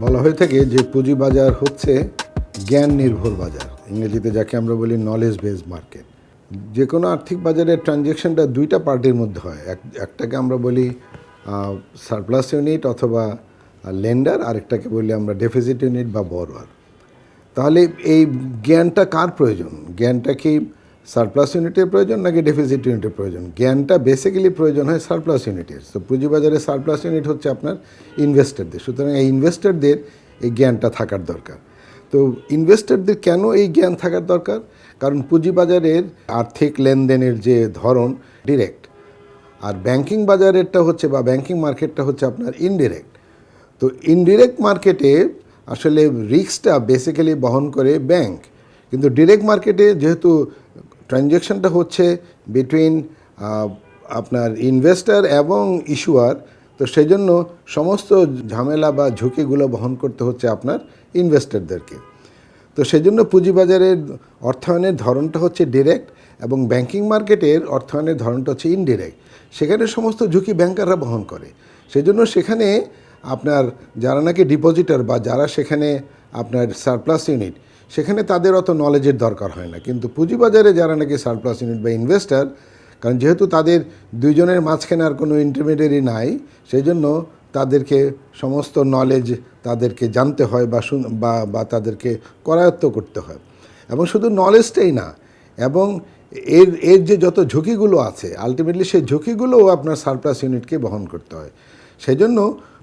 বলা হয়ে থাকে যে পুঁজিবাজার হচ্ছে জ্ঞান নির্ভর বাজার, ইংরেজিতে যাকে আমরা বলি নলেজ বেসড মার্কেট। যে কোনো আর্থিক বাজারের ট্রানজ্যাকশনটা দুইটা পার্টির মধ্যে হয়, একটাকে আমরা বলি সারপ্লাস ইউনিট অথবা লেন্ডার, আরেকটাকে বলি আমরা ডেফিসিট ইউনিট বা বরোয়ার। তাহলে এই জ্ঞানটা কার প্রয়োজন? জ্ঞানটা কি সারপ্লাস ইউনিটের প্রয়োজন নাকি ডেফিসিট ইউনিটের প্রয়োজন? জ্ঞানটা বেসিক্যালি প্রয়োজন হয় সারপ্লাস ইউনিটের। তো পুঁজিবাজারে সারপ্লাস ইউনিট হচ্ছে আপনার ইনভেস্টরদের, সুতরাং এই ইনভেস্টরদের এই জ্ঞানটা থাকার দরকার। তো ইনভেস্টরদের কেন এই জ্ঞান থাকার দরকার? কারণ পুঁজিবাজারের আর্থিক লেনদেনের যে ধরন ডিরেক্ট, আর ব্যাংকিং বাজারেরটা হচ্ছে বা ব্যাংকিং মার্কেটটা হচ্ছে আপনার ইনডিরেক্ট। তো ইনডিরেক্ট মার্কেটে আসলে রিস্কটা বেসিক্যালি বহন করে ব্যাংক, কিন্তু ডিরেক্ট মার্কেটে যেহেতু ট্রানজ্যাকশনটা হচ্ছে বিটুইন আপনার ইনভেস্টর এবং ইস্যুয়ার, তো সেই জন্য সমস্ত ঝামেলা বা ঝুঁকিগুলো বহন করতে হচ্ছে আপনার ইনভেস্টরদেরকে। তো সেই জন্য পুঁজিবাজারের অর্থায়নের ধরনটা হচ্ছে ডিরেক্ট এবং ব্যাংকিং মার্কেটের অর্থায়নের ধরনটা হচ্ছে ইনডিরেক্ট। সেখানে সমস্ত ঝুঁকি ব্যাংকাররা বহন করে। সেজন্য সেখানে আপনার যারা নাকি ডিপোজিটর বা যারা সেখানে আপনার সারপ্লাস ইউনিট, সেখানে তাদের অত নলেজের দরকার হয় না। কিন্তু পুঁজিবাজারে যারা নাকি সারপ্লাস ইউনিট বা ইনভেস্টার, কারণ যেহেতু তাদের দুইজনের মাঝখানে আর কোনো ইন্টারমিডিয়ারি নাই, সেই জন্য তাদেরকে সমস্ত নলেজ তাদেরকে জানতে হয় বা তাদেরকে করায়ত্ত করতে হয়। এবং শুধু নলেজটাই না, এবং এর যে যত ঝুঁকিগুলো আছে, আলটিমেটলি সেই ঝুঁকিগুলোও আপনার সারপ্লাস ইউনিটকে বহন করতে হয়। সেই জন্য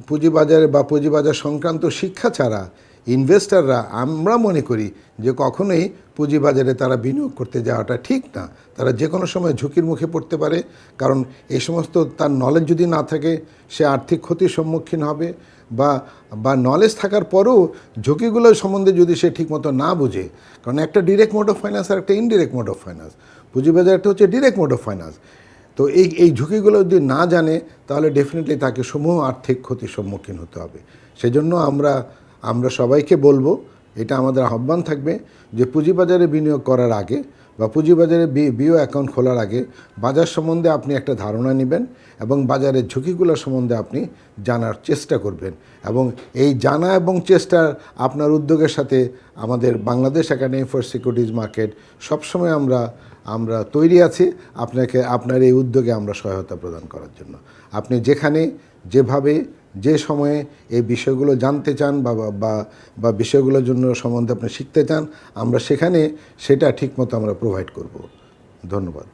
পুঁজিবাজারে বা পুঁজিবাজার সংক্রান্ত শিক্ষা ছাড়া ইনভেস্টররা, আমরা মনে করি যে কখনোই পুঁজিবাজারে তারা বিনিয়োগ করতে যাওয়াটা ঠিক না। তারা যে কোনো সময় ঝুঁকির মুখে পড়তে পারে, কারণ এই সমস্ত তার নলেজ যদি না থাকে সে আর্থিক ক্ষতির সম্মুখীন হবে, বা নলেজ থাকার পরেও ঝুঁকিগুলো সম্বন্ধে যদি সে ঠিকমতো না বুঝে। কারণ একটা ডিরেক্ট মোড অফ ফাইন্যান্স আর একটা ইনডিরেক্ট মোড অফ ফাইন্যান্স। পুঁজিবাজারটা হচ্ছে ডিরেক্ট মোড অফ ফাইন্যান্স। তো এই ঝুঁকিগুলো যদি না জানে তাহলে ডেফিনেটলি তাকে সমূহ আর্থিক ক্ষতির সম্মুখীন হতে হবে। সেজন্য আমরা সবাইকে বলবো, এটা আমাদের আহ্বান থাকবে যে পুঁজিবাজারে বিনিয়োগ করার আগে বা পুঁজিবাজারে বিও অ্যাকাউন্ট খোলার আগে বাজার সম্বন্ধে আপনি একটা ধারণা নেবেন এবং বাজারের ঝুঁকিগুলো সম্বন্ধে আপনি জানার চেষ্টা করবেন। এবং এই জানা এবং চেষ্টার আপনার উদ্যোগের সাথে আমাদের Bangladesh academy for securities market সবসময় আমরা তৈরি আছি আপনার এই উদ্যোগে আমরা সহায়তা প্রদান করার জন্য। আপনি যেখানে যেভাবে যে সময়ে এই বিষয়গুলো জানতে চান বা বিষয়গুলোর জন্য সম্বন্ধে আপনি শিখতে চান, আমরা সেখানে সেটা ঠিকমতো আমরা প্রোভাইড করব। ধন্যবাদ।